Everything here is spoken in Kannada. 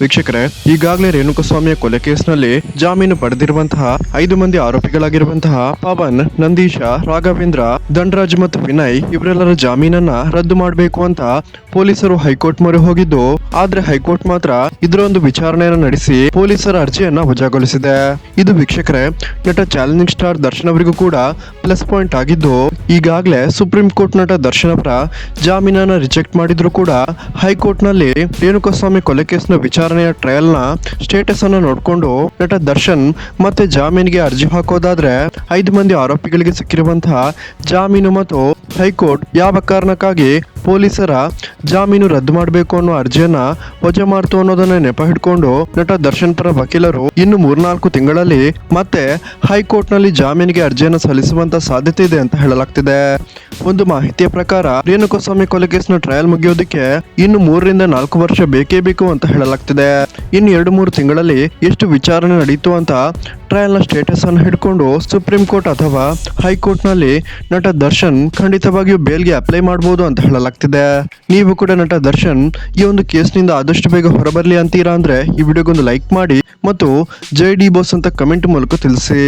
ವೀಕ್ಷಕರೇ, ಈಗಾಗಲೇ ರೇಣುಕಸ್ವಾಮಿಯ ಕೊಲೆ ಕೇಸ್ನಲ್ಲಿ ಜಾಮೀನು ಪಡೆದಿರುವಂತಹ 5 ಮಂದಿ ಆರೋಪಿಗಳಾಗಿರುವಂತಹ ಪವನ್, ನಂದೀಶ, ರಾಘವೇಂದ್ರ, ಧನರಾಜ್ ಮತ್ತು ವಿನಯ್ ಇವರೆಲ್ಲರ ಜಾಮೀನನ್ನ ರದ್ದು ಮಾಡಬೇಕು ಅಂತ ಪೊಲೀಸರು ಹೈಕೋರ್ಟ್ ಮೊರೆ ಹೋಗಿದ್ದು, ಆದ್ರೆ ಹೈಕೋರ್ಟ್ ಮಾತ್ರ ಇದರ ಒಂದು ವಿಚಾರಣೆಯನ್ನು ನಡೆಸಿ ಪೊಲೀಸರ ಅರ್ಜಿಯನ್ನ ವಜಾಗೊಳಿಸಿದೆ. ಇದು ವೀಕ್ಷಕರೇ, ನಟ ಚಾಲೆಂಜಿಂಗ್ ಸ್ಟಾರ್ ದರ್ಶನ್ ಅವರಿಗೂ ಕೂಡ ಪ್ಲಸ್ ಪಾಯಿಂಟ್ ಆಗಿದ್ದು, ಈಗಾಗಲೇ ಸುಪ್ರೀಂ ಕೋರ್ಟ್ ನಟ ದರ್ಶನ್ ಅವರ ಜಾಮೀನನ್ನ ರಿಜೆಕ್ಟ್ ಮಾಡಿದ್ರು ಕೂಡ ಹೈಕೋರ್ಟ್ ನಲ್ಲಿ ರೇಣುಕಸ್ವಾಮಿ ಕೊಲೆ ಕೇಸ್ನ ವಿಚಾರಣೆಯ ಟ್ರಯಲ್ ನ ಸ್ಟೇಟಸ್ ಅನ್ನು ನೋಡಿಕೊಂಡು ನಟ ದರ್ಶನ್ ಮತ್ತೆ ಜಾಮೀನಿಗೆ ಅರ್ಜಿ ಹಾಕೋದಾದ್ರೆ 5 ಮಂದಿ ಆರೋಪಿಗಳಿಗೆ ಸಿಕ್ಕಿರುವಂತಹ ಜಾಮೀನು ಮತ್ತು ಹೈಕೋರ್ಟ್ ಯಾವ ಕಾರಣಕ್ಕಾಗಿ ಪೊಲೀಸರ ಜಾಮೀನು ರದ್ದು ಮಾಡಬೇಕು ಅನ್ನೋ ಅರ್ಜಿಯನ್ನ ವಜಾ ಮಾಡ್ತು ಅನ್ನೋದನ್ನ ನೆಪ ಹಿಡ್ಕೊಂಡು ನಟ ದರ್ಶನ್ ಪರ ವಕೀಲರು ಇನ್ನು 3-4 ತಿಂಗಳಲ್ಲಿ ಮತ್ತೆ ಹೈಕೋರ್ಟ್ ನಲ್ಲಿ ಜಾಮೀನಿಗೆ ಅರ್ಜಿಯನ್ನು ಸಲ್ಲಿಸುವಂತ ಸಾಧ್ಯತೆ ಇದೆ ಅಂತ ಹೇಳಲಾಗ್ತಿದೆ. ಒಂದು ಮಾಹಿತಿಯ ಪ್ರಕಾರ ರೇಣುಕಸ್ವಾಮಿ ಕೊಲೆ ಕೇಸ್ನ ಟ್ರಯಲ್ ಮುಗಿಯೋದಕ್ಕೆ ಇನ್ನು 3-4 ವರ್ಷ ಬೇಕೇ ಬೇಕು ಅಂತ ಹೇಳಲಾಗ್ತಿದೆ. ಇನ್ನು 2-3 ತಿಂಗಳಲ್ಲಿ ಎಷ್ಟು ವಿಚಾರಣೆ ನಡೆಯಿತು ಅಂತ ಟ್ರಯಲ್ ನ ಸ್ಟೇಟಸ್ ಅನ್ನು ಹಿಡ್ಕೊಂಡು ಸುಪ್ರೀಂ ಕೋರ್ಟ್ ಅಥವಾ ಹೈಕೋರ್ಟ್ ನಲ್ಲಿ ನಟ ದರ್ಶನ್ ಖಂಡಿತವಾಗಿಯೂ ಬೇಲ್ಗೆ ಅಪ್ಲೈ ಮಾಡಬಹುದು ಅಂತ ಹೇಳಲಾಗ್ತಿದೆ. ನೀವು ಕೂಡ ನಟ ದರ್ಶನ್ ಈ ಒಂದು ಕೇಸ್ನಿಂದ ಆದಷ್ಟು ಬೇಗ ಹೊರಬರಲಿ ಅಂತೀರಾ ಅಂದ್ರೆ ಈ ವಿಡಿಯೋಗೊಂದು ಲೈಕ್ ಮಾಡಿ ಮತ್ತು ಜೈ ಡಿ ಬಾಸ್ ಅಂತ ಕಮೆಂಟ್ ಮೂಲಕ ತಿಳಿಸಿ.